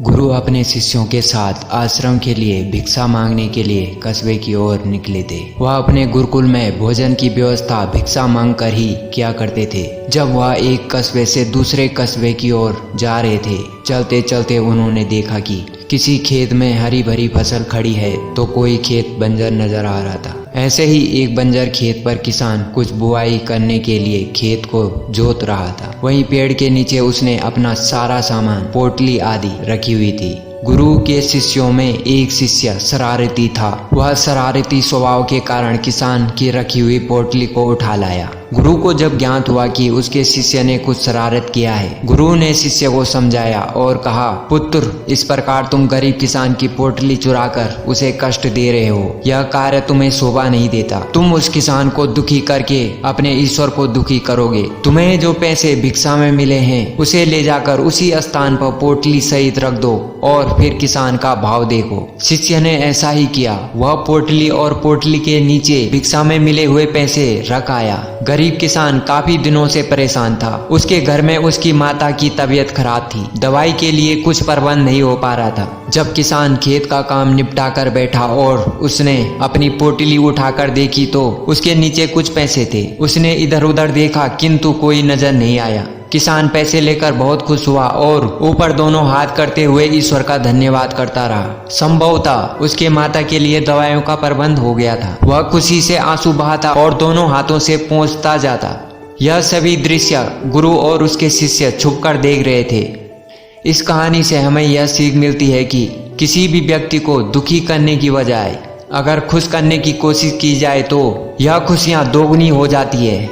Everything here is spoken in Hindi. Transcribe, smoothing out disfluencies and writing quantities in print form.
गुरु अपने शिष्यों के साथ आश्रम के लिए भिक्षा मांगने के लिए कस्बे की ओर निकले थे। वह अपने गुरुकुल में भोजन की व्यवस्था भिक्षा मांग कर ही किया करते थे। जब वह एक कस्बे से दूसरे कस्बे की ओर जा रहे थे, चलते चलते उन्होंने देखा कि किसी खेत में हरी भरी फसल खड़ी है तो कोई खेत बंजर नजर आ रहा था। ऐसे ही एक बंजर खेत पर किसान कुछ बुआई करने के लिए खेत को जोत रहा था। वहीं पेड़ के नीचे उसने अपना सारा सामान, पोटली आदि रखी हुई थी। गुरु के शिष्यों में एक शिष्य शरारती था। वह शरारती स्वभाव के कारण किसान की रखी हुई पोटली को उठा लाया। गुरु को जब ज्ञात हुआ कि उसके शिष्य ने कुछ शरारत किया है, गुरु ने शिष्य को समझाया और कहा, पुत्र, इस प्रकार तुम गरीब किसान की पोटली चुराकर उसे कष्ट दे रहे हो। यह कार्य तुम्हें शोभा नहीं देता। तुम उस किसान को दुखी करके अपने ईश्वर को दुखी करोगे। तुम्हें जो पैसे भिक्षा में मिले हैं उसे ले जाकर उसी स्थान पर पोटली सहित रख दो और फिर किसान का भाव देखो। शिष्य ने ऐसा ही किया। वह पोटली और पोटली के नीचे भिक्षा में मिले हुए पैसे रख आया। गरीब किसान काफी दिनों से परेशान था। उसके घर में उसकी माता की तबीयत खराब थी। दवाई के लिए कुछ प्रबंध नहीं हो पा रहा था। जब किसान खेत का काम निपटा कर बैठा और उसने अपनी पोटली उठाकर देखी तो उसके नीचे कुछ पैसे थे। उसने इधर उधर देखा किंतु कोई नजर नहीं आया। किसान पैसे लेकर बहुत खुश हुआ और ऊपर दोनों हाथ करते हुए ईश्वर का धन्यवाद करता रहा। संभवतः उसके माता के लिए दवाइयों का प्रबंध हो गया था। वह खुशी से आंसू बहाता और दोनों हाथों से पोंछता जाता। यह सभी दृश्य गुरु और उसके शिष्य छुपकर देख रहे थे। इस कहानी से हमें यह सीख मिलती है कि किसी भी व्यक्ति को दुखी करने की बजाय अगर खुश करने की कोशिश की जाए तो यह खुशियां दोगुनी हो जाती है।